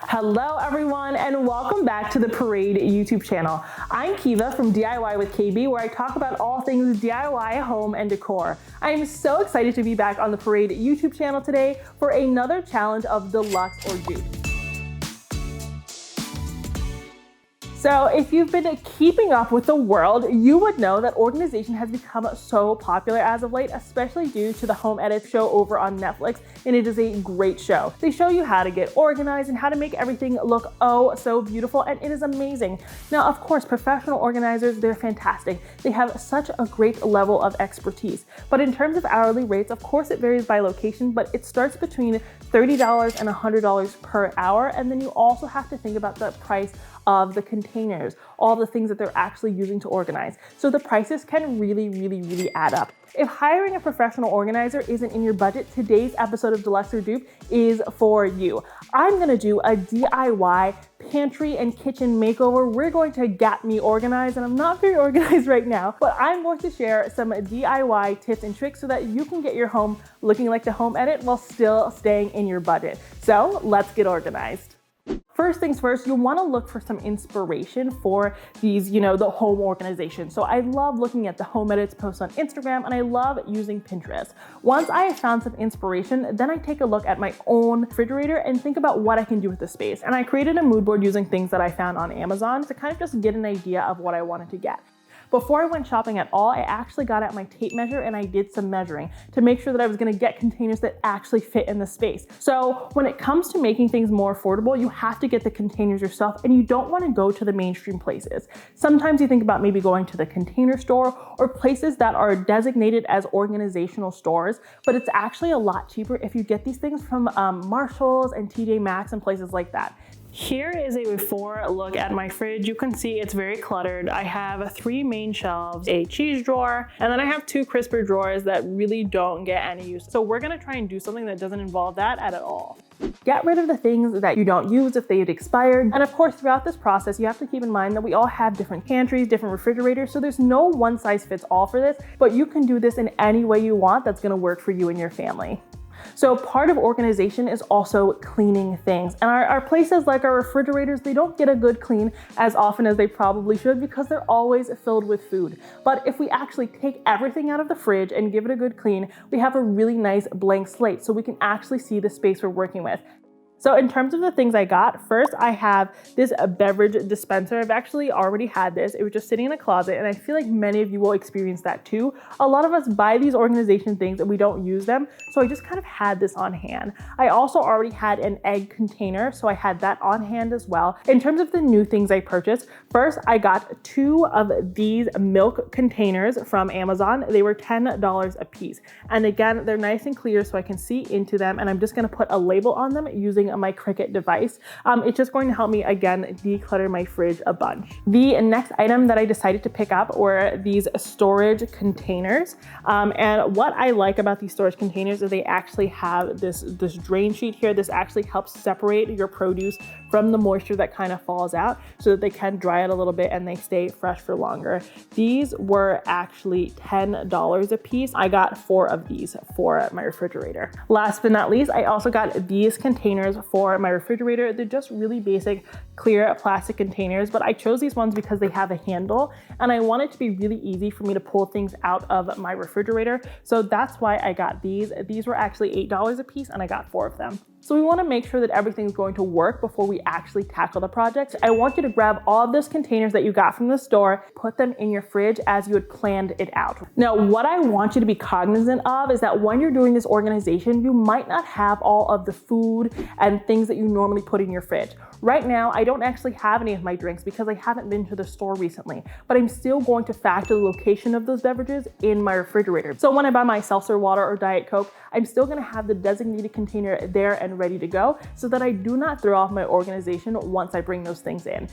Hello everyone and welcome back to the Parade YouTube channel. I'm Kiva from DIY with KB, where I talk about all things DIY, home, and decor. I am so excited to be back on the Parade YouTube channel today for another challenge of Deluxe or Dupe. So if you've been keeping up with the world, you would know that organization has become so popular as of late, especially due to the Home Edit show over on Netflix, and it is a great show. They show you how to get organized and how to make everything look oh so beautiful, and it is amazing. Now, of course, professional organizers, they're fantastic. They have such a great level of expertise. But in terms of hourly rates, of course, it varies by location, but it starts between $30 and $100 per hour, and then you also have to think about the price of the containers, all the things that they're actually using to organize. So the prices can really add up. If hiring a professional organizer isn't in your budget, today's episode of Deluxe or Dupe is for you. I'm gonna do a DIY pantry and kitchen makeover. We're going to get me organized, and I'm not very organized right now, but I'm going to share some DIY tips and tricks so that you can get your home looking like the Home Edit while still staying in your budget. So let's get organized. First things first, you'll want to look for some inspiration for these, the home organization. So I love looking at the Home Edits posts on Instagram, and I love using Pinterest. Once I have found some inspiration, then I take a look at my own refrigerator and think about what I can do with the space. And I created a mood board using things that I found on Amazon to kind of just get an idea of what I wanted to get. Before I went shopping at all, I actually got out my tape measure and I did some measuring to make sure that I was gonna get containers that actually fit in the space. So when it comes to making things more affordable, you have to get the containers yourself, and you don't wanna go to the mainstream places. Sometimes you think about maybe going to the Container Store or places that are designated as organizational stores, but it's actually a lot cheaper if you get these things from Marshalls and TJ Maxx and places like that. Here is a before look at my fridge. You can see it's very cluttered. I have 3 main shelves, a cheese drawer, and then I have 2 crisper drawers that really don't get any use. So we're gonna try and do something that doesn't involve that at all. Get rid of the things that you don't use if they've expired. And of course, throughout this process, you have to keep in mind that we all have different pantries, different refrigerators, so there's no one size fits all for this, but you can do this in any way you want that's gonna work for you and your family. So part of organization is also cleaning things. And our places like our refrigerators, they don't get a good clean as often as they probably should because they're always filled with food. But if we actually take everything out of the fridge and give it a good clean, we have a really nice blank slate so we can actually see the space we're working with. So in terms of the things I got, first I have this beverage dispenser. I've actually already had this. It was just sitting in a closet, and I feel like many of you will experience that too. A lot of us buy these organization things and we don't use them, so I just kind of had this on hand. I also already had an egg container, so I had that on hand as well. In terms of the new things I purchased, first I got 2 of these milk containers from Amazon. They were $10 a piece. And again, they're nice and clear so I can see into them, and I'm just gonna put a label on them using my Cricut device. It's just going to help me, again, declutter my fridge a bunch. The next item that I decided to pick up were these storage containers. And what I like about these storage containers is they actually have this drain sheet here. This actually helps separate your produce from the moisture that kind of falls out so that they can dry out a little bit and they stay fresh for longer. These were actually $10 a piece. I got 4 of these for my refrigerator. Last but not least, I also got these containers for my refrigerator. They're just really basic clear plastic containers, but I chose these ones because they have a handle and I want it to be really easy for me to pull things out of my refrigerator. So that's why I got these. These were actually $8 a piece and I got 4 of them. So we want to make sure that everything's going to work before we actually tackle the project. I want you to grab all of those containers that you got from the store, put them in your fridge as you had planned it out. Now, what I want you to be cognizant of is that when you're doing this organization, you might not have all of the food and things that you normally put in your fridge. Right now, I don't actually have any of my drinks because I haven't been to the store recently, but I'm still going to factor the location of those beverages in my refrigerator. So when I buy my seltzer water or Diet Coke, I'm still gonna have the designated container there and ready to go so that I do not throw off my organization once I bring those things in.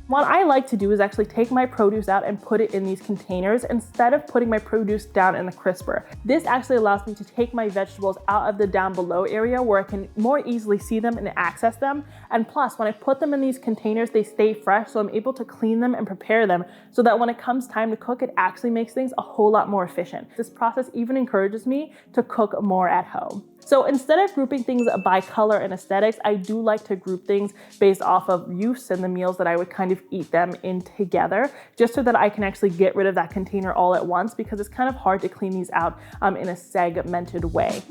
What I like to do is actually take my produce out and put it in these containers instead of putting my produce down in the crisper. This actually allows me to take my vegetables out of the down below area where I can more easily see them and access them. And plus, when I put them in these containers, they stay fresh, so I'm able to clean them and prepare them so that when it comes time to cook, it actually makes things a whole lot more efficient. This process even encourages me to cook more at home. So instead of grouping things by color and aesthetics, I do like to group things based off of use and the meals that I would kind of eat them in together, just so that I can actually get rid of that container all at once, because it's kind of hard to clean these out in a segmented way.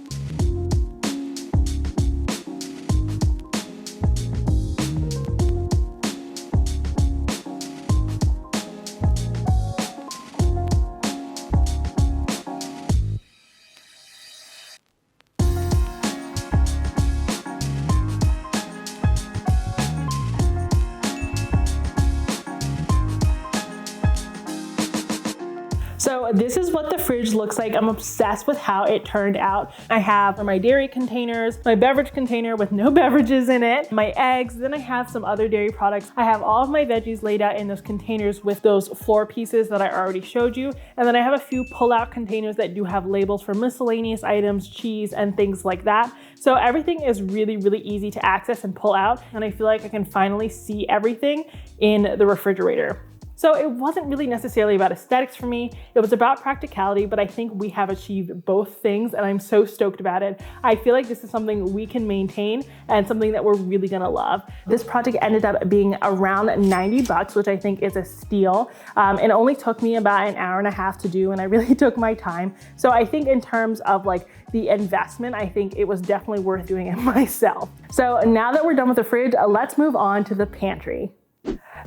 So this is what the fridge looks like. I'm obsessed with how it turned out. I have my dairy containers, my beverage container with no beverages in it, my eggs, then I have some other dairy products. I have all of my veggies laid out in those containers with those floor pieces that I already showed you. And then I have a few pull-out containers that do have labels for miscellaneous items, cheese, and things like that. So everything is really, really easy to access and pull out. And I feel like I can finally see everything in the refrigerator. So it wasn't really necessarily about aesthetics for me. It was about practicality, but I think we have achieved both things and I'm so stoked about it. I feel like this is something we can maintain and something that we're really gonna love. This project ended up being around 90 bucks, which I think is a steal. It only took me about an hour and a half to do, and I really took my time. So I think in terms of like the investment, I think it was definitely worth doing it myself. So now that we're done with the fridge, let's move on to the pantry.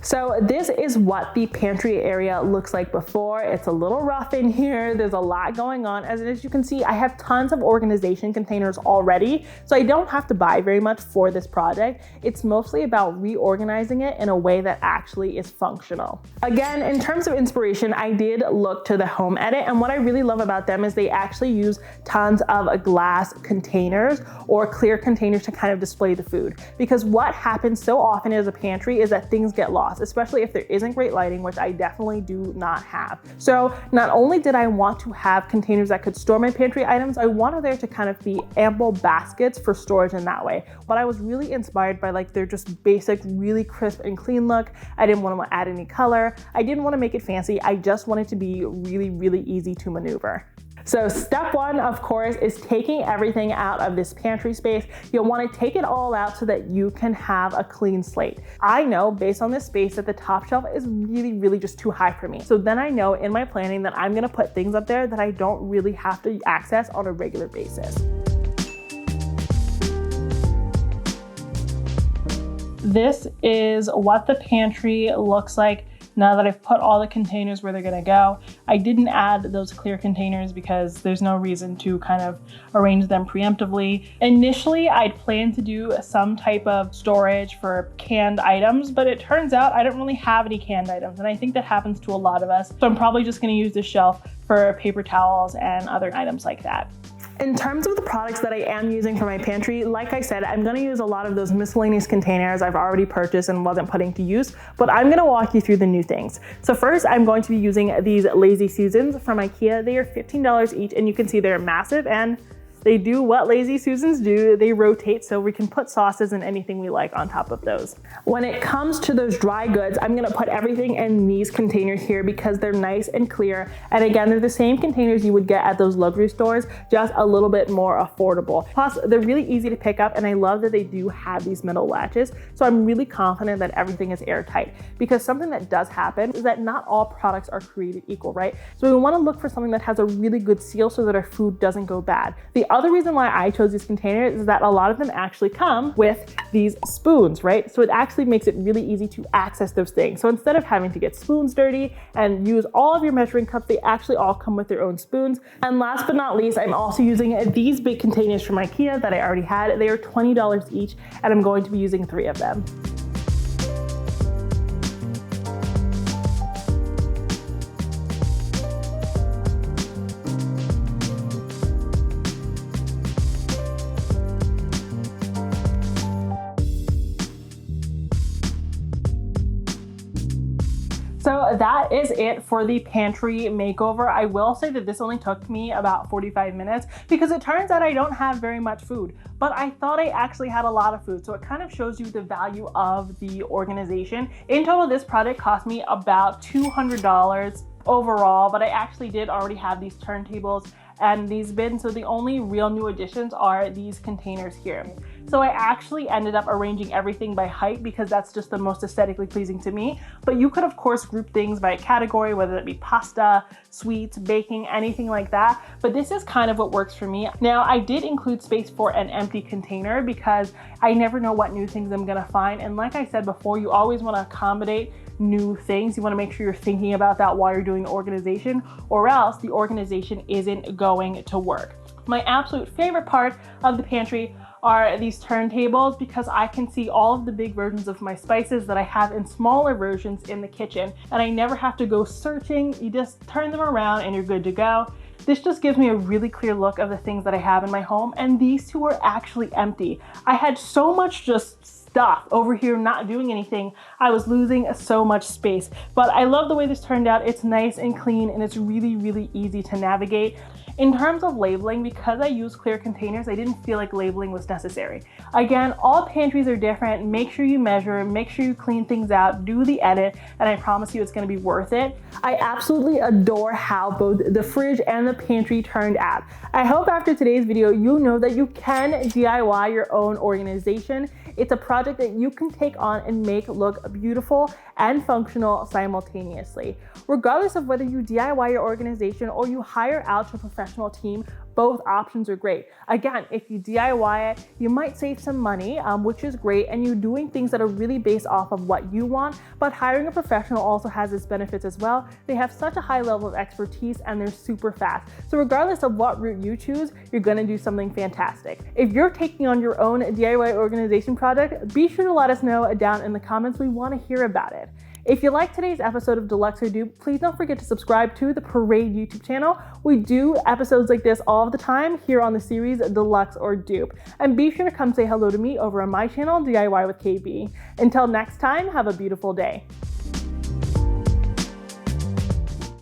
So this is what the pantry area looks like before. It's a little rough in here. There's a lot going on. As you can see, I have tons of organization containers already, so I don't have to buy very much for this project. It's mostly about reorganizing it in a way that actually is functional. Again, in terms of inspiration, I did look to the Home Edit, and what I really love about them is they actually use tons of glass containers or clear containers to kind of display the food. Because what happens so often as a pantry is that things get lost, especially if there isn't great lighting, which I definitely do not have. So not only did I want to have containers that could store my pantry items, I wanted there to kind of be ample baskets for storage in that way. But I was really inspired by like their just basic, really crisp and clean look. I didn't want to add any color. I didn't want to make it fancy. I just wanted to be really, really easy to maneuver. So step one, of course, is taking everything out of this pantry space. You'll want to take it all out so that you can have a clean slate. I know based on this space that the top shelf is really, really just too high for me. So then I know in my planning that I'm going to put things up there that I don't really have to access on a regular basis. This is what the pantry looks like now that I've put all the containers where they're gonna go. I didn't add those clear containers because there's no reason to kind of arrange them preemptively. Initially, I'd planned to do some type of storage for canned items, but it turns out I don't really have any canned items, and I think that happens to a lot of us. So I'm probably just gonna use this shelf for paper towels and other items like that. In terms of the products that I am using for my pantry, like I said, I'm gonna use a lot of those miscellaneous containers I've already purchased and wasn't putting to use, but I'm gonna walk you through the new things. So first, I'm going to be using these Lazy Susans from IKEA. They are $15 each, and you can see they're massive, and they do what Lazy Susans do. They rotate, so we can put sauces and anything we like on top of those. When it comes to those dry goods, I'm gonna put everything in these containers here because they're nice and clear. And again, they're the same containers you would get at those luxury stores, just a little bit more affordable. Plus, they're really easy to pick up, and I love that they do have these metal latches. So I'm really confident that everything is airtight, because something that does happen is that not all products are created equal, right? So we wanna look for something that has a really good seal so that our food doesn't go bad. The other reason why I chose these containers is that a lot of them actually come with these spoons, right? So it actually makes it really easy to access those things. So instead of having to get spoons dirty and use all of your measuring cups, they actually all come with their own spoons. And last but not least, I'm also using these big containers from IKEA that I already had. They are $20 each, and I'm going to be using 3 of them. So that is it for the pantry makeover. I will say that this only took me about 45 minutes because it turns out I don't have very much food, but I thought I actually had a lot of food. So it kind of shows you the value of the organization. In total, this project cost me about $200 overall, but I actually did already have these turntables and these bins. So the only real new additions are these containers here. So I actually ended up arranging everything by height because that's just the most aesthetically pleasing to me. But you could of course group things by category, whether it be pasta, sweets, baking, anything like that. But this is kind of what works for me. Now I did include space for an empty container because I never know what new things I'm gonna find. And like I said before, you always wanna accommodate new things. You wanna make sure you're thinking about that while you're doing the organization, or else the organization isn't going to work. My absolute favorite part of the pantry are these turntables because I can see all of the big versions of my spices that I have in smaller versions in the kitchen, and I never have to go searching. You just turn them around and you're good to go. This just gives me a really clear look of the things that I have in my home, and these two are actually empty. I had so much just stuff over here not doing anything. I was losing so much space, but I love the way this turned out. It's nice and clean, and it's really, really easy to navigate. In terms of labeling, because I use clear containers, I didn't feel like labeling was necessary. Again, all pantries are different. Make sure you measure, make sure you clean things out, do the edit, and I promise you it's gonna be worth it. I absolutely adore how both the fridge and the pantry turned out. I hope after today's video, you know that you can DIY your own organization. It's a project that you can take on and make look beautiful and functional simultaneously. Regardless of whether you DIY your organization or you hire out to a professional team, both options are great. Again, if you DIY it, you might save some money, which is great, and you're doing things that are really based off of what you want, but hiring a professional also has its benefits as well. They have such a high level of expertise and they're super fast. So regardless of what route you choose, you're gonna do something fantastic. If you're taking on your own DIY organization project, be sure to let us know down in the comments. We wanna hear about it. If you liked today's episode of Deluxe or Dupe, please don't forget to subscribe to the Parade YouTube channel. We do episodes like this all the time here on the series Deluxe or Dupe. And be sure to come say hello to me over on my channel, DIY with KB. Until next time, have a beautiful day.